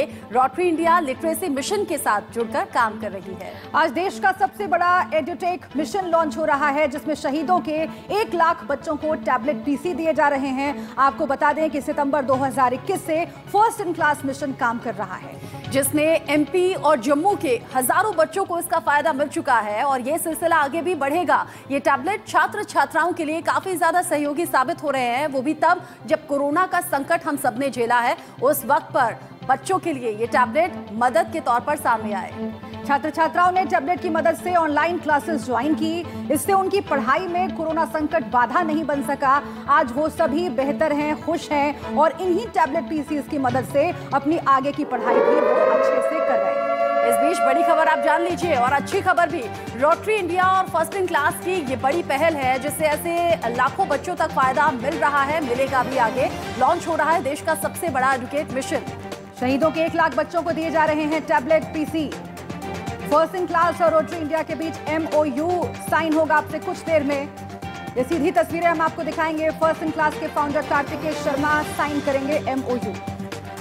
लिए rotary India literacy mission के साथ जुड़कर काम कर रही है। आज देश का सबसे बड़ा एडुटेक मिशन लॉन्च हो रहा है, जिसमें शहीदों के 1 लाख बच्चों को टैबलेट पीसी दिए जा रहे हैं। आपको बता दें कि सितंबर 2021 से फर्स्ट इन क्लास मिशन काम कर रहा है, जिसमें एमपी और जम्मू के हजारों बच्चों को इसका फायदा मिल चुका है और ये सिलसिला आगे भी बढ़ेगा। ये टैबलेट छात्र छात्राओं के लिए काफी ज्यादा सहयोगी साबित हो रहे हैं, वो भी तब जब कोरोना का संकट हम सबने झेला है। उस वक्त पर बच्चों के लिए ये टैबलेट मदद के तौर पर सामने आए। छात्र छात्राओं ने टैबलेट की मदद से ऑनलाइन क्लासेस ज्वाइन की। इससे उनकी पढ़ाई में कोरोना संकट बाधा नहीं बन सका। आज वो सभी बेहतर हैं, खुश हैं और इन्हीं टैबलेट पीसीज की मदद से अपनी आगे की पढ़ाई भी वो अच्छे से कर रहे हैं। इस बीच बड़ी खबर आप जान लीजिए और अच्छी खबर भी। रोटरी इंडिया और फर्स्ट इन क्लास की ये बड़ी पहल है, जिससे ऐसे लाखों बच्चों तक फायदा मिल रहा है, मिलेगा भी आगे। लॉन्च हो रहा है देश का सबसे बड़ा एडुकेट मिशन। शहीदों के 1 लाख बच्चों को दिए जा रहे हैं tablet PC. First in class और रोटरी इंडिया के बीच MOU साइन होगा आपसे कुछ देर में। ये सीधी तस्वीरें हम आपको दिखाएंगे। फर्स्ट इन क्लास के फाउंडर कार्तिकेय शर्मा साइन करेंगे MOU।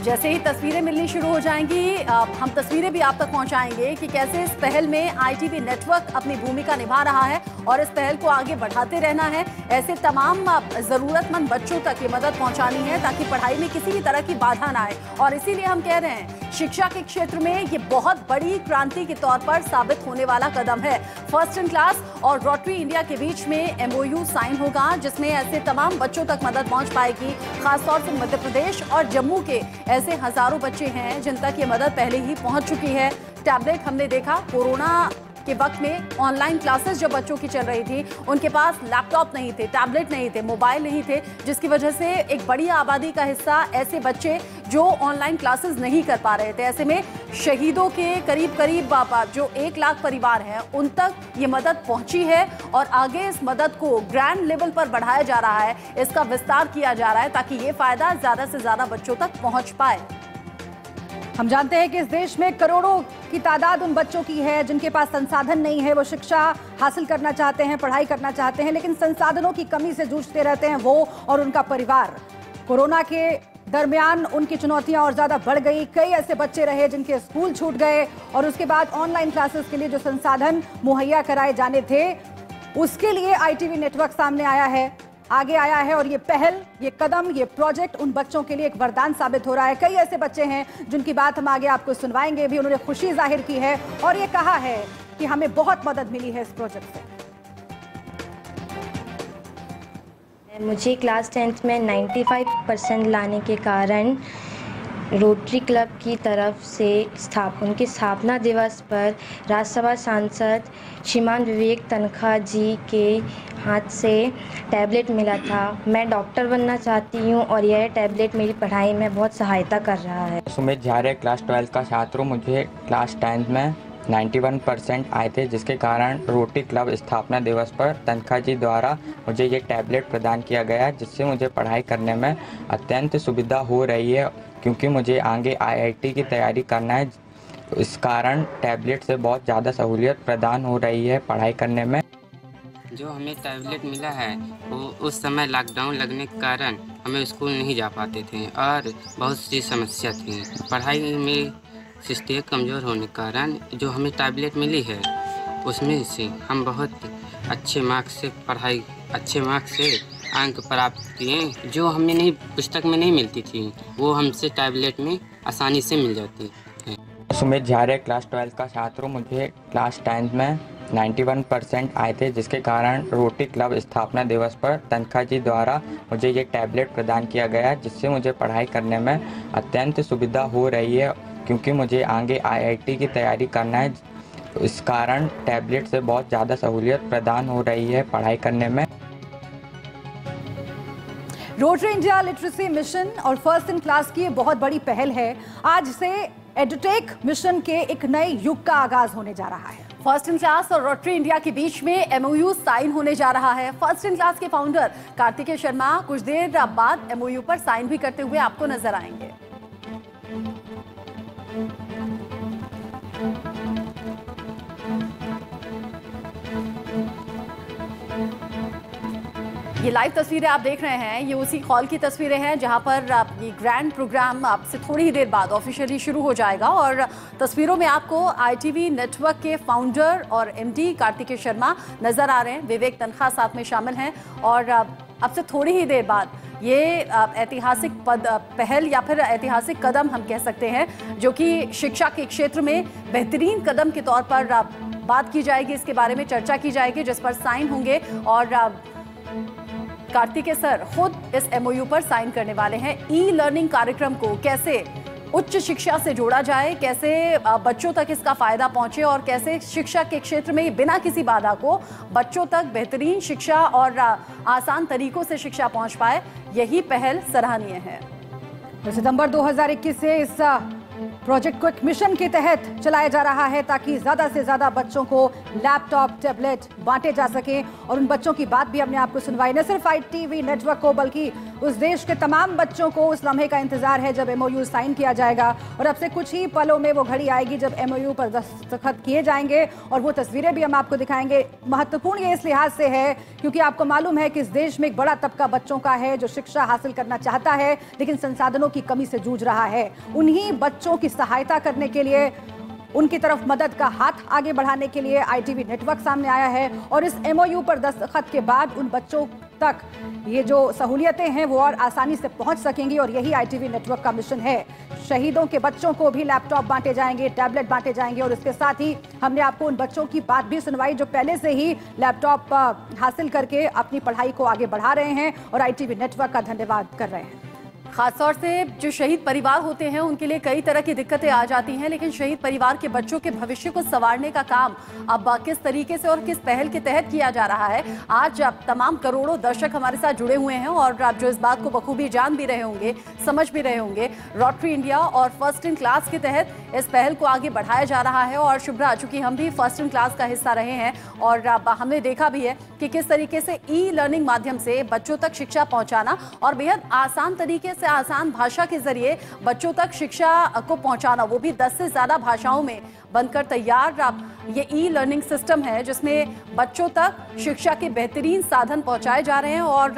जैसे ही तस्वीरें मिलनी शुरू हो जाएंगी, हम तस्वीरें भी आप तक पहुंचाएंगे कि कैसे इस पहल में ITV नेटवर्क अपनी भूमिका निभा रहा है और इस पहल को आगे बढ़ाते रहना है। ऐसे तमाम जरूरतमंद बच्चों तक ये मदद पहुंचानी है ताकि पढ़ाई में किसी भी तरह की बाधा ना आए। और इसीलिए हम कह रहे हैं, शिक्षा के क्षेत्र में ये बहुत बड़ी क्रांति के तौर पर साबित होने वाला कदम है। फर्स्ट इन क्लास और रोटरी इंडिया के बीच में MOU साइन होगा, जिसमें ऐसे तमाम बच्चों तक मदद पहुंच पाएगी। खासतौर से मध्य प्रदेश और जम्मू के ऐसे हजारों बच्चे हैं जिन तक ये मदद पहले ही पहुंच चुकी है। टैबलेट हमने देखा कोरोना के वक्त में ऑनलाइन क्लासेस जब बच्चों की चल रही थी, उनके पास लैपटॉप नहीं थे, टैबलेट नहीं थे, मोबाइल नहीं थे, जिसकी वजह से एक बड़ी आबादी का हिस्सा ऐसे बच्चे जो ऑनलाइन क्लासेस नहीं कर पा रहे थे। ऐसे में शहीदों के करीब जो 1 लाख परिवार हैं, उन तक ये मदद पहुंची है और आगे इस मदद को ग्रैंड लेवल पर बढ़ाया जा रहा है, इसका विस्तार किया जा रहा है ताकि ये फायदा ज्यादा से ज्यादा बच्चों तक पहुंच पाए। हम जानते हैं कि इस देश में करोड़ों की तादाद उन बच्चों की है जिनके पास संसाधन नहीं है। वो शिक्षा हासिल करना चाहते हैं, पढ़ाई करना चाहते हैं, लेकिन संसाधनों की कमी से जूझते रहते हैं वो और उनका परिवार। कोरोना के दरमियान उनकी चुनौतियां और ज्यादा बढ़ गई। कई ऐसे बच्चे रहे जिनके स्कूल छूट गए और उसके बाद ऑनलाइन क्लासेस के लिए जो संसाधन मुहैया कराए जाने थे, उसके लिए ITV नेटवर्क सामने आया है, आगे आया है और ये पहल, ये कदम, ये प्रोजेक्ट उन बच्चों के लिए एक वरदान साबित हो रहा है। कई ऐसे बच्चे हैं जिनकी बात हम आगे आपको सुनवाएंगे भी। उन्होंने खुशी जाहिर की है और ये कहा है कि हमें बहुत मदद मिली है इस प्रोजेक्ट से। मुझे क्लास 10th में 95% लाने के कारण रोटरी क्लब की तरफ से उनके स्थापना दिवस पर राज्यसभा सांसद श्रीमान विवेक तनखा जी के हाथ से टैबलेट मिला था। मैं डॉक्टर बनना चाहती हूँ और यह टैबलेट मेरी पढ़ाई में बहुत सहायता कर रहा है। सुमित झारे क्लास 12 का छात्र हूँ। मुझे क्लास 10 में 91% आए थे, जिसके कारण रोटरी क्लब स्थापना दिवस पर तनखा जी द्वारा मुझे ये टैबलेट प्रदान किया गया, जिससे मुझे पढ़ाई करने में अत्यंत सुविधा हो रही है, क्योंकि मुझे आगे IIT की तैयारी करना है। इस कारण टैबलेट से बहुत ज़्यादा सहूलियत प्रदान हो रही है पढ़ाई करने में। जो हमें टैबलेट मिला है वो उस समय लॉकडाउन लगने के कारण हमें स्कूल नहीं जा पाते थे और बहुत सी समस्या थी। पढ़ाई में सिस्टम कमज़ोर होने के कारण जो हमें टैबलेट मिली है उसमें से हम बहुत अच्छे मार्क्स से अंक प्राप्त किए, जो हमें नहीं पुस्तक में नहीं मिलती थी वो हमसे टैबलेट में आसानी से मिल जाती है। सुमित झारे क्लास 12 का छात्र हूँ। मुझे क्लास 10 में 91% आए थे, जिसके कारण रोटरी क्लब स्थापना दिवस पर तनखा जी द्वारा मुझे ये टैबलेट प्रदान किया गया, जिससे मुझे पढ़ाई करने में अत्यंत सुविधा हो रही है, क्योंकि मुझे आगे IIT की तैयारी करना है। इस कारण टैबलेट से बहुत ज़्यादा सहूलियत प्रदान हो रही है पढ़ाई करने में। रोटरी इंडिया लिटरेसी मिशन और फर्स्ट इन क्लास की ये बहुत बड़ी पहल है। आज से एडुटेक मिशन के एक नए युग का आगाज होने जा रहा है। फर्स्ट इन क्लास और रोटरी इंडिया के बीच में MOU साइन होने जा रहा है। फर्स्ट इन क्लास के फाउंडर कार्तिकेय शर्मा कुछ देर बाद MOU पर साइन भी करते हुए आपको नजर आएंगे। ये लाइव तस्वीरें आप देख रहे हैं, ये उसी हॉल की तस्वीरें हैं जहां पर ये ग्रैंड प्रोग्राम आपसे थोड़ी ही देर बाद ऑफिशियली शुरू हो जाएगा। और तस्वीरों में आपको ITV नेटवर्क के फाउंडर और MD कार्तिकेय शर्मा नजर आ रहे हैं। विवेक तनखा साथ में शामिल हैं और अब से थोड़ी ही देर बाद ये ऐतिहासिक पहल या फिर ऐतिहासिक कदम हम कह सकते हैं, जो कि शिक्षा के क्षेत्र में बेहतरीन कदम के तौर पर बात की जाएगी, इसके बारे में चर्चा की जाएगी, जिस पर साइन होंगे। और कार्तिकेय सर खुद इस MOU पर साइन करने वाले हैं। ई-लर्निंग कार्यक्रम को कैसे उच्च शिक्षा से जोड़ा जाए, कैसे बच्चों तक इसका फायदा पहुंचे और कैसे शिक्षा के क्षेत्र में बिना किसी बाधा को बच्चों तक बेहतरीन शिक्षा और आसान तरीकों से शिक्षा पहुंच पाए, यही पहल सराहनीय है। सितंबर 2021 से इस प्रोजेक्ट को एक मिशन के तहत चलाया जा रहा है ताकि ज्यादा से ज्यादा बच्चों को लैपटॉप, टैबलेट बांटे जा सके। और उन बच्चों की बात भी हमने आपको सुनवाई, न सिर्फ ITV नेटवर्क को बल्कि उस देश के तमाम बच्चों को उस लम्हे का इंतजार है जब MOU साइन किया जाएगा। और अब से कुछ ही पलों में वो घड़ी आएगी जब MOU पर दस्तखत किए जाएंगे और वो तस्वीरें भी हम आपको दिखाएंगे। महत्वपूर्ण ये इस लिहाज से है क्योंकि आपको मालूम है कि इस देश में एक बड़ा तबका बच्चों का है जो शिक्षा हासिल करना चाहता है लेकिन संसाधनों की कमी से जूझ रहा है। उन्हीं बच्चों की सहायता करने के लिए, उनकी तरफ मदद का हाथ आगे बढ़ाने के लिए ITV नेटवर्क सामने आया है। और इस MOU पर दस्तखत के बाद उन बच्चों तक ये जो सहूलियतें हैं वो और आसानी से पहुंच सकेंगी और यही ITV नेटवर्क का मिशन है। शहीदों के बच्चों को भी लैपटॉप बांटे जाएंगे, टैबलेट बांटे जाएंगे और इसके साथ ही हमने आपको उन बच्चों की बात भी सुनवाई जो पहले से ही लैपटॉप हासिल करके अपनी पढ़ाई को आगे बढ़ा रहे हैं और ITV नेटवर्क का धन्यवाद कर रहे हैं। खासतौर से जो शहीद परिवार होते हैं उनके लिए कई तरह की दिक्कतें आ जाती हैं, लेकिन शहीद परिवार के बच्चों के भविष्य को संवारने का काम अब किस तरीके से और किस पहल के तहत किया जा रहा है, आज अब तमाम करोड़ों दर्शक हमारे साथ जुड़े हुए हैं और आप जो इस बात को बखूबी जान भी रहे होंगे, समझ भी रहे होंगे। रोटरी इंडिया और फर्स्ट इन क्लास के तहत इस पहल को आगे बढ़ाया जा रहा है। और शुभ्रा, चूंकि हम भी फर्स्ट इन क्लास का हिस्सा रहे हैं और हमने देखा भी है कि किस तरीके से ई-लर्निंग माध्यम से बच्चों तक शिक्षा पहुंचाना और बेहद आसान तरीके से, आसान भाषा के जरिए बच्चों तक शिक्षा को पहुंचाना, वो भी 10 से ज्यादा भाषाओं में बनकर तैयार ये ई-लर्निंग सिस्टम है जिसमें बच्चों तक शिक्षा के बेहतरीन साधन पहुंचाए जा रहे हैं। और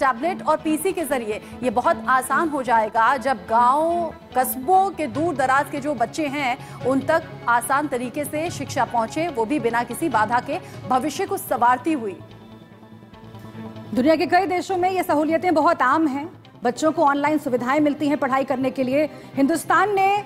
टैबलेट और PC के जरिए ये बहुत आसान हो जाएगा जब गांव, कस्बों के दूर दराज के जो बच्चे हैं उन तक आसान तरीके से शिक्षा पहुंचे, वो भी बिना किसी बाधा के, भविष्य को संवारती हुई। दुनिया के कई देशों में ये सहूलियतें बहुत आम हैं, बच्चों को ऑनलाइन सुविधाएं मिलती हैं पढ़ाई करने के लिए। हिंदुस्तान ने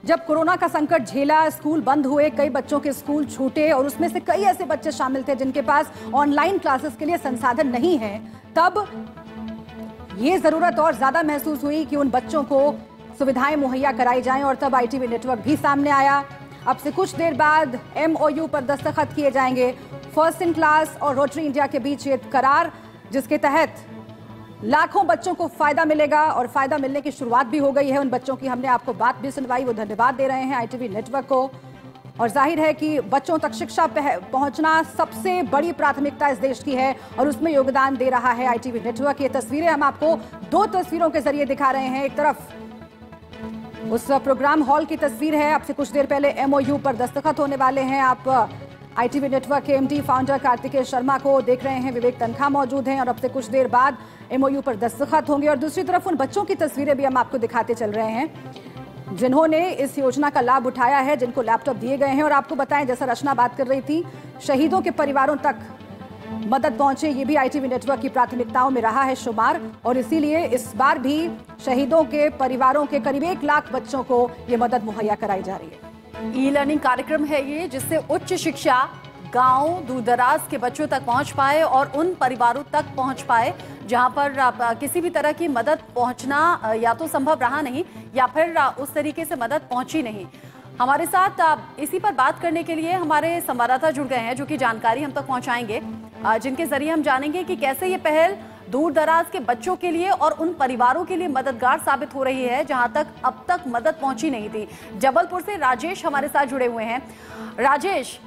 जब कोरोना का संकट झेला, स्कूल बंद हुए, कई बच्चों के स्कूल छूटे और उसमें से कई ऐसे बच्चे शामिल थे जिनके पास ऑनलाइन क्लासेस के लिए संसाधन नहीं है, तब ये जरूरत और ज्यादा महसूस हुई कि उन बच्चों को सुविधाएं मुहैया कराई जाएं और तब ITV नेटवर्क भी सामने आया। अब से कुछ देर बाद MOU पर दस्तखत किए जाएंगे। फर्स्ट इन क्लास और रोटरी इंडिया के बीच ये करार जिसके तहत लाखों बच्चों को फायदा मिलेगा और फायदा मिलने की शुरुआत भी हो गई है। उन बच्चों की हमने आपको बात भी सुनवाई, वो धन्यवाद दे रहे हैं ITV नेटवर्क को। और जाहिर है कि बच्चों तक शिक्षा पहुंचना सबसे बड़ी प्राथमिकता इस देश की है और उसमें योगदान दे रहा है ITV नेटवर्क। ये तस्वीरें हम आपको 2 तस्वीरों के जरिए दिखा रहे हैं। एक तरफ उस प्रोग्राम हॉल की तस्वीर है, अब से कुछ देर पहले MOU पर दस्तखत होने वाले हैं। आप ITV नेटवर्क के MD फाउंडर कार्तिकेय शर्मा को देख रहे हैं, विवेक तनखा मौजूद हैं और अब से कुछ देर बाद MOU पर दस्तखत होंगे। और दूसरी तरफ उन बच्चों की तस्वीरें भी हम आपको दिखाते चल रहे हैं जिन्होंने इस योजना का लाभ उठाया है, जिनको लैपटॉप दिए गए हैं। और आपको बताएं, जैसा रचना बात कर रही थी, शहीदों के परिवारों तक मदद पहुंचे, ये भी ITV नेटवर्क की प्राथमिकताओं में रहा है शुमार। और इसीलिए इस बार भी शहीदों के परिवारों के करीब 1 लाख बच्चों को ये मदद मुहैया कराई जा रही है। ई-लर्निंग कार्यक्रम है ये जिससे उच्च शिक्षा गांव, दूरदराज के बच्चों तक पहुंच पाए और उन परिवारों तक पहुंच पाए जहां पर किसी भी तरह की मदद पहुंचना या तो संभव रहा नहीं या फिर उस तरीके से मदद पहुंची नहीं। हमारे साथ इसी पर बात करने के लिए हमारे संवाददाता जुड़ गए हैं जो कि जानकारी हम तक पहुंचाएंगे, जिनके जरिए हम जानेंगे कि कैसे ये पहल दूर दराज के बच्चों के लिए और उन परिवारों के लिए मददगार साबित हो रही है जहां तक अब तक मदद पहुंची नहीं थी। जबलपुर से राजेश हमारे साथ जुड़े हुए हैं। राजेश,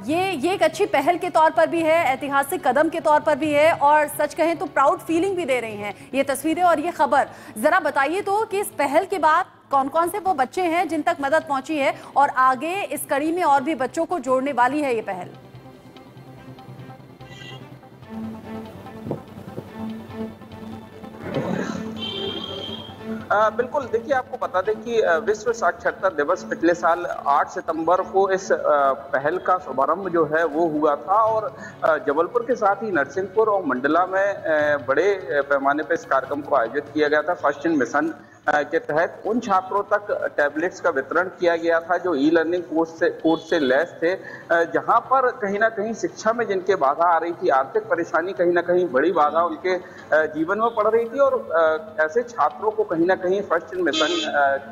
ये एक अच्छी पहल के तौर पर भी है, ऐतिहासिक कदम के तौर पर भी है और सच कहें तो प्राउड फीलिंग भी दे रही हैं ये तस्वीरें और ये खबर। जरा बताइए तो कि इस पहल के बाद कौन कौन से वो बच्चे हैं जिन तक मदद पहुंची है और आगे इस कड़ी में और भी बच्चों को जोड़ने वाली है ये पहल। बिल्कुल, देखिए आपको बता दें कि विश्व साक्षरता दिवस पिछले साल 8 सितंबर को इस पहल का शुभारंभ जो है वो हुआ था और जबलपुर के साथ ही नरसिंहपुर और मंडला में बड़े पैमाने पर इस कार्यक्रम को आयोजित किया गया था। फर्स्ट इन मिशन के तहत उन छात्रों तक टैबलेट्स का वितरण किया गया था जो ई लर्निंग कोर्स से लैस थे, जहां पर कहीं ना कहीं शिक्षा में जिनके बाधा आ रही थी, आर्थिक परेशानी कहीं ना कहीं बड़ी बाधा उनके जीवन में पड़ रही थी और ऐसे छात्रों को कहीं ना कहीं फर्स्ट इन मिशन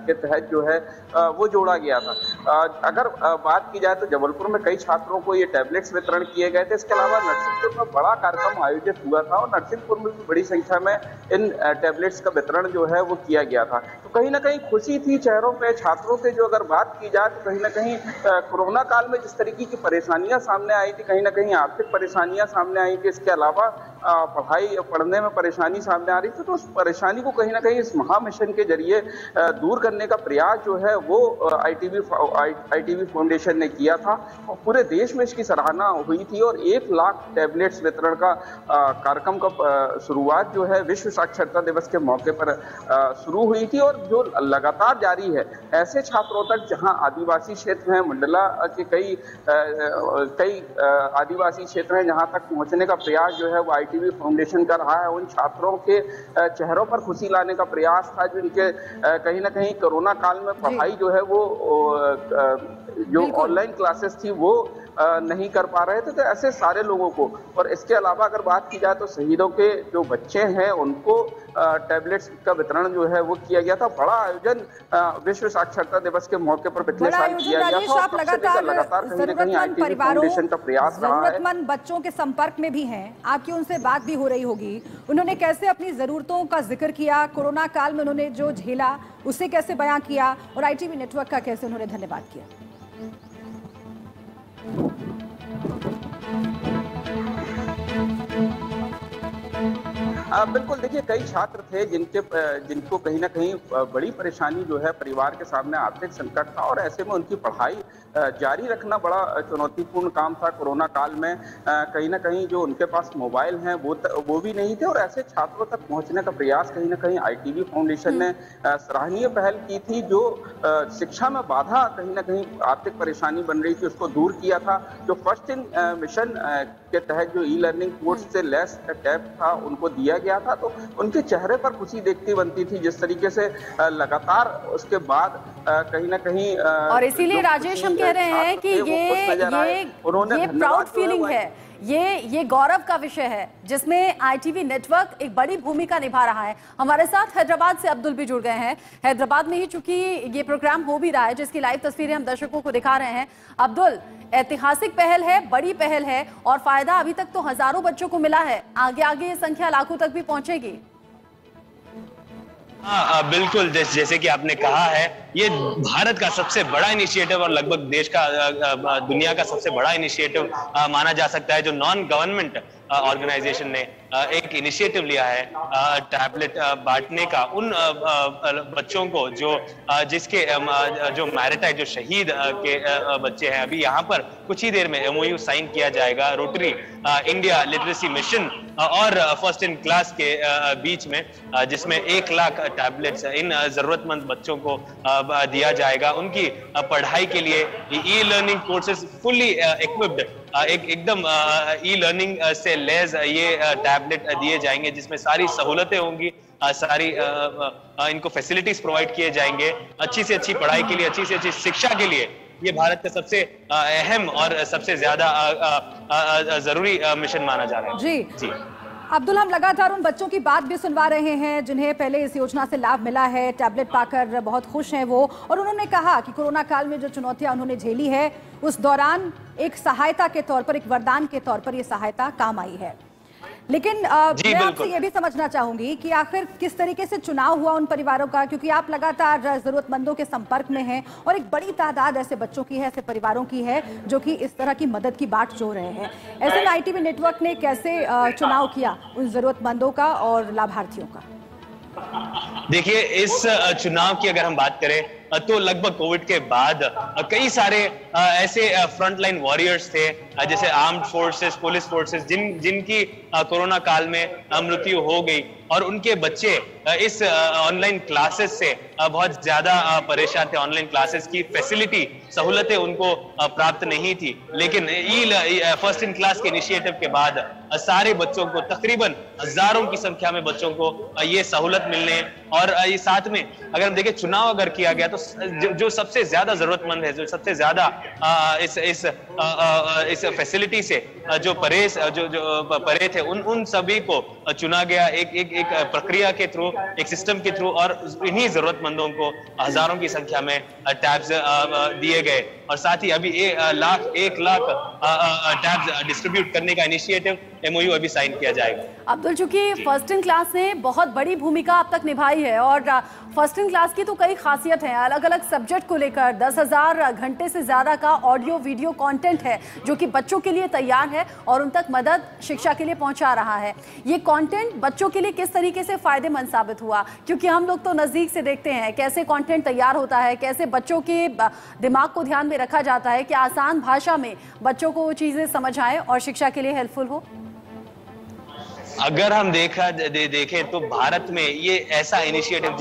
के तहत जो है वो जोड़ा गया था। अगर बात की जाए तो जबलपुर में कई छात्रों को ये टैबलेट्स वितरण किए गए थे। इसके अलावा नरसिंहपुर में बड़ा कार्यक्रम आयोजित हुआ था और नरसिंहपुर में भी बड़ी संख्या में इन टैबलेट्स का वितरण जो है वो किया गया था। तो कहीं ना कहीं खुशी थी चेहरों पे छात्रों के। जो अगर बात की जाए तो कहीं ना कहीं कोरोना काल में जिस तरीके की परेशानियां सामने आई थी, कहीं ना कहीं आर्थिक परेशानियां सामने आई थी, इसके अलावा पढ़ने में परेशानी सामने आ रही थी, तो उस परेशानी को कहीं ना कहीं इस महा मिशन के जरिए दूर करने का प्रयास जो है वो ITV फाउंडेशन ने किया था और पूरे देश में इसकी सराहना हुई थी और 1 लाख टैबलेट्स वितरण का कार्यक्रम का शुरुआत जो है विश्व साक्षरता दिवस के मौके पर शुरू हुई थी और जो लगातार जारी है। ऐसे छात्रों तक जहां आदिवासी क्षेत्र हैं, मंडला के कई आदिवासी क्षेत्र हैं, जहां तक पहुंचने का प्रयास जो है वो ITV फाउंडेशन कर रहा है। उन छात्रों के चेहरों पर खुशी लाने का प्रयास था जिनके कहीं ना कहीं कोरोना काल में पढ़ाई जो है वो जो ऑनलाइन क्लासेस थी वो नहीं कर पा रहे थे। तो ऐसे सारे लोगों को, और इसके अलावा अगर बात की जाए तो शहीदों के जो बच्चे हैं उनको टैबलेट्स का वितरण जो है वो किया गया था। बड़ा आयोजन विश्व साक्षरता दिवस के मौके पर पिछले साल किया गया था। आप लगातार जरूरतमंद परिवारों, जरूरतमंद बच्चों के संपर्क में भी हैं, आपकी उनसे बात भी हो रही होगी। उन्होंने कैसे अपनी जरूरतों का जिक्र किया, कोरोना काल में उन्होंने जो झेला उसे कैसे बयां किया और ITV नेटवर्क का कैसे उन्होंने धन्यवाद किया। बिल्कुल, देखिए कई छात्र थे जिनको कहीं ना कहीं बड़ी परेशानी जो है परिवार के सामने आर्थिक संकट था और ऐसे में उनकी पढ़ाई जारी रखना बड़ा चुनौतीपूर्ण काम था। कोरोना काल में कहीं ना कहीं जो उनके पास मोबाइल हैं वो भी नहीं थे और ऐसे छात्रों तक पहुंचने का प्रयास कहीं ना कहीं ITV फाउंडेशन ने सराहनीय पहल की थी। जो शिक्षा में बाधा कहीं ना कहीं आर्थिक परेशानी बन रही थी उसको दूर किया था। जो फर्स्ट इन मिशन के तहत जो ई लर्निंग कोर्स से लेस टैब था उनको दिया गया था, तो उनके चेहरे पर खुशी देखती बनती थी जिस तरीके से लगातार उसके बाद कहीं ना कहीं और इसीलिए राजेश हम कह रहे हैं कि ये प्राउड फीलिंग है, ये गौरव का विषय है जिसमें ITV नेटवर्क एक बड़ी भूमिका निभा रहा है। हमारे साथ हैदराबाद से अब्दुल भी जुड़ गए हैं। हैदराबाद में ही चूंकि ये प्रोग्राम हो भी रहा है जिसकी लाइव तस्वीरें हम दर्शकों को दिखा रहे हैं। अब्दुल, ऐतिहासिक पहल है, बड़ी पहल है और फायदा अभी तक तो हजारों बच्चों को मिला है, आगे आगे ये संख्या लाखों तक भी पहुंचेगी। हाँ बिल्कुल, जैसे कि आपने कहा है, ये भारत का सबसे बड़ा इनिशिएटिव और लगभग देश का दुनिया का सबसे बड़ा इनिशिएटिव माना जा सकता है जो नॉन गवर्नमेंट ऑर्गेनाइजेशन ने एक इनिशिएटिव लिया है टैबलेट बांटने का उन बच्चों को जिसके जो मैरिटाइज जो शहीद के बच्चे हैं। अभी यहाँ पर कुछ ही देर में MOU साइन किया जाएगा रोटरी इंडिया लिटरेसी मिशन और फर्स्ट इन क्लास के बीच में, जिसमें 1 लाख टैबलेट्स इन जरूरतमंद बच्चों को दिया जाएगा। उनकी पढ़ाई के लिए e learning courses fully equipped एकदम ई लर्निंग से लेस ये टैबलेट दिए जाएंगे जिसमें सारी सहूलतें होंगी, सारी इनको फैसिलिटीज प्रोवाइड किए जाएंगे अच्छी से अच्छी पढ़ाई के लिए, अच्छी से अच्छी शिक्षा के लिए। ये भारत का सबसे अहम और सबसे ज्यादा जरूरी मिशन माना जा रहा है। जी अब्दुल, हम लगातार उन बच्चों की बात भी सुनवा रहे हैं जिन्हें पहले इस योजना से लाभ मिला है, टैबलेट पाकर बहुत खुश हैं वो, और उन्होंने कहा कि कोरोना काल में जो चुनौतियां उन्होंने झेली है उस दौरान एक सहायता के तौर पर, एक वरदान के तौर पर ये सहायता काम आई है। लेकिन मैं आपसे ये भी समझना चाहूंगी कि आखिर किस तरीके से चुनाव हुआ उन परिवारों का, क्योंकि आप लगातार जरूरतमंदों के संपर्क में हैं और एक बड़ी तादाद ऐसे बच्चों की है, ऐसे परिवारों की है जो कि इस तरह की मदद की बाट जो रहे हैं। ऐसे में ITV नेटवर्क ने कैसे चुनाव किया उन जरूरतमंदों का और लाभार्थियों का? देखिए, इस चुनाव की अगर हम बात करें तो लगभग कोविड के बाद कई सारे ऐसे फ्रंटलाइन वॉरियर्स थे जैसे आर्म्ड फोर्सेस, पुलिस फोर्सेस जिनकी कोरोना काल में मृत्यु हो गई। और उनके बच्चे इस ऑनलाइन क्लासेस से बहुत ज्यादा परेशान थे। ऑनलाइन क्लासेस की फैसिलिटी, सहूलतें उनको प्राप्त नहीं थी, लेकिन फर्स्ट इन क्लास के इनिशिएटिव के बाद सारे बच्चों को, तकरीबन हजारों की संख्या में बच्चों को ये सहूलत मिलने, और ये साथ में अगर हम देखें चुनाव अगर किया गया तो जो सबसे ज्यादा जरूरतमंद है, जो सबसे ज्यादा इस फैसिलिटी से जो परे थे, उन सभी को चुना गया एक प्रक्रिया के थ्रू, एक सिस्टम के थ्रू, और इन्हीं जरूरतमंदों को हजारों की संख्या में टैब्स दिए गए। और साथ ही अभी 1 लाख टैब्स डिस्ट्रीब्यूट करने का इनिशिएटिव MOU अभी साइन किया जाएगा। अब्दुल, चूंकि फर्स्ट इन क्लास ने बहुत बड़ी भूमिका अब तक निभाई है, और फर्स्ट इन क्लास की तो कई खासियत हैं, अलग अलग सब्जेक्ट को लेकर 10,000 घंटे से ज्यादा का ऑडियो वीडियो कंटेंट है जो कि बच्चों के लिए तैयार है और उन तक मदद शिक्षा के लिए पहुंचा रहा है। ये कंटेंट बच्चों के लिए किस तरीके से फायदेमंद साबित हुआ? क्योंकि हम लोग तो नजदीक से देखते हैं कैसे कंटेंट तैयार होता है, कैसे बच्चों के दिमाग को ध्यान में रखा जाता है कि आसान भाषा में बच्चों को वो चीजें समझ आए और शिक्षा के लिए हेल्पफुल हो। अगर हम देखें तो भारत में ये ऐसा इनिशिएटिव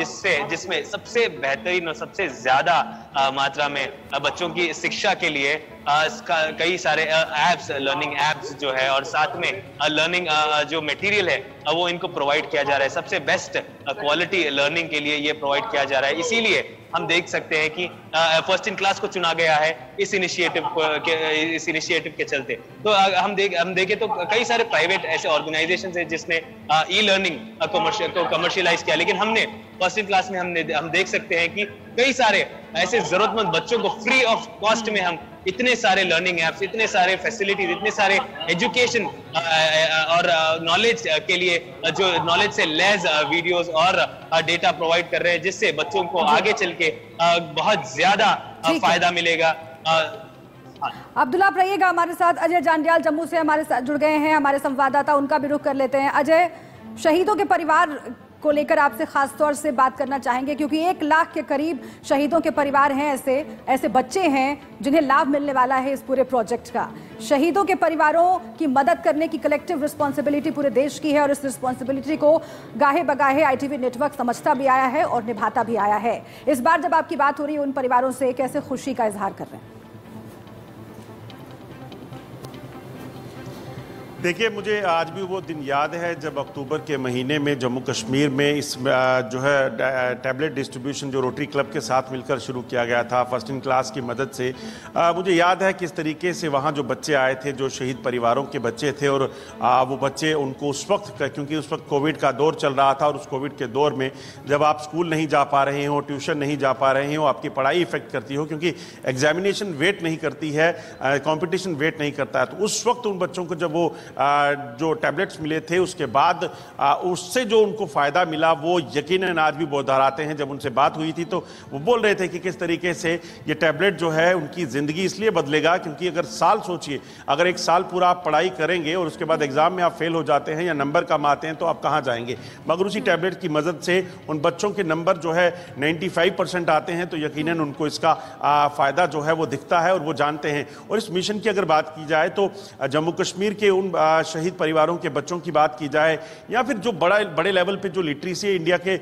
जिसमें सबसे बेहतरीन और सबसे ज्यादा मात्रा में बच्चों की शिक्षा के लिए कई सारे एप्स, लर्निंग एप्स जो है, और साथ में लर्निंग जो मटेरियल है वो इनको प्रोवाइड किया जा रहा है। सबसे बेस्ट क्वालिटी लर्निंग के लिए ये प्रोवाइड किया जा रहा है। इसीलिए हम देख सकते हैं कि फर्स्ट इन क्लास को चुना गया है इस इनिशिएटिव के चलते। तो हम देखें तो कई सारे प्राइवेट ऐसे ऑर्गेनाइजेशंस हैं जिसने ई लर्निंग को कमर्शियलाइज किया, लेकिन हमने फर्स्ट इन क्लास में हम देख सकते हैं कि कई सारे ऐसे जरूरतमंद बच्चों को फ्री ऑफ कॉस्ट में हम इतने सारे लर्निंग एप्स, इतने सारे फैसिलिटीज, इतने सारे एजुकेशन और नॉलेज के लिए जो नॉलेज से लैस वीडियोस और डेटा प्रोवाइड कर रहे हैं, जिससे बच्चों को आगे चल के बहुत ज्यादा फायदा मिलेगा। अब्दुल, आप रहिएगा हमारे साथ। अजय जांडियाल जम्मू से हमारे साथ जुड़ गए हैं, हमारे संवाददाता, उनका भी रुख कर लेते हैं। अजय, शहीदों के परिवार को लेकर आपसे खास तौर से बात करना चाहेंगे, क्योंकि 1 लाख के करीब शहीदों के परिवार हैं, ऐसे बच्चे हैं जिन्हें लाभ मिलने वाला है इस पूरे प्रोजेक्ट का। शहीदों के परिवारों की मदद करने की कलेक्टिव रिस्पॉन्सिबिलिटी पूरे देश की है, और इस रिस्पॉन्सिबिलिटी को गाहे बगाहे ITV नेटवर्क समझता भी आया है और निभाता भी आया है। इस बार जब आपकी बात हो रही है उन परिवारों से, कैसे खुशी का इजहार कर रहे हैं? देखिए, मुझे आज भी वो दिन याद है जब अक्टूबर के महीने में जम्मू कश्मीर में इस जो है टैबलेट डिस्ट्रीब्यूशन जो रोटरी क्लब के साथ मिलकर शुरू किया गया था फर्स्ट इन क्लास की मदद से। मुझे याद है किस तरीके से वहाँ जो बच्चे आए थे, जो शहीद परिवारों के बच्चे थे, और वो बच्चे उनको उस वक्त, क्योंकि उस वक्त कोविड का दौर चल रहा था, और उस कोविड के दौर में जब आप स्कूल नहीं जा पा रहे हो, ट्यूशन नहीं जा पा रहे हो, आपकी पढ़ाई इफेक्ट करती हो, क्योंकि एग्जामिनेशन वेट नहीं करती है, कॉम्पिटिशन वेट नहीं करता है, तो उस वक्त उन बच्चों को जब वो जो टैबलेट्स मिले थे उसके बाद उससे जो उनको फ़ायदा मिला वो यकीनन आज भी वो दोहराते हैं। जब उनसे बात हुई थी तो वो बोल रहे थे कि किस तरीके से ये टैबलेट जो है उनकी ज़िंदगी इसलिए बदलेगा, क्योंकि अगर साल सोचिए, अगर 1 साल पूरा आप पढ़ाई करेंगे और उसके बाद एग्ज़ाम में आप फेल हो जाते हैं या नंबर कम आते हैं तो आप कहाँ जाएंगे। मगर उसी टैबलेट की मदद से उन बच्चों के नंबर जो है 95% आते हैं, तो यकीनन उनको इसका फ़ायदा जो है वो दिखता है और वो जानते हैं। और इस मिशन की अगर बात की जाए तो जम्मू कश्मीर के उन शहीद परिवारों के बच्चों की बात की जाए, या फिर जो बड़े लेवल पे जो लिटरेसी इंडिया के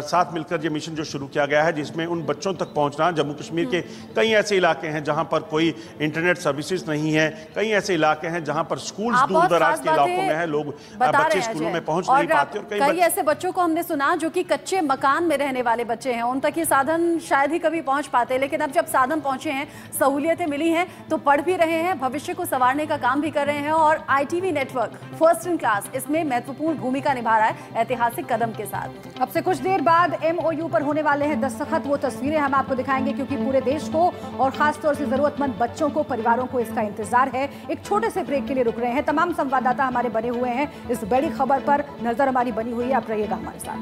साथ मिलकर ये मिशन जो शुरू किया गया है, जिसमें उन बच्चों तक पहुंचना, जम्मू कश्मीर के कई ऐसे इलाके हैं जहां पर कोई इंटरनेट सर्विसेज नहीं है, कई ऐसे इलाके हैं जहां पर स्कूल्स दूर दराज के इलाकों में है, लोग बच्चे स्कूलों में पहुंच नहीं पाते, और कई ऐसे बच्चों को हमने सुना जो कि कच्चे मकान में रहने वाले बच्चे हैं, उन तक ये साधन शायद ही कभी पहुंच पाते, लेकिन अब जब साधन पहुंचे हैं, सहूलियतें मिली हैं, तो पढ़ भी रहे हैं, भविष्य को संवारने का काम भी कर रहे हैं, और ITV network first in class इसमें महत्वपूर्ण भूमिका निभा रहा है ऐतिहासिक कदम के साथ। अब से कुछ देर बाद MOU पर होने वाले हैं दस्तखत, वो तस्वीरें हम आपको दिखाएंगे, क्योंकि पूरे देश को और खास तौर से जरूरतमंद बच्चों को, परिवारों को इसका इंतजार है। एक छोटे से ब्रेक के लिए रुक रहे हैं, तमाम संवाददाता हमारे बने हुए हैं, इस बड़ी खबर पर नजर हमारी बनी हुई है, आप रहिएगा हमारे साथ।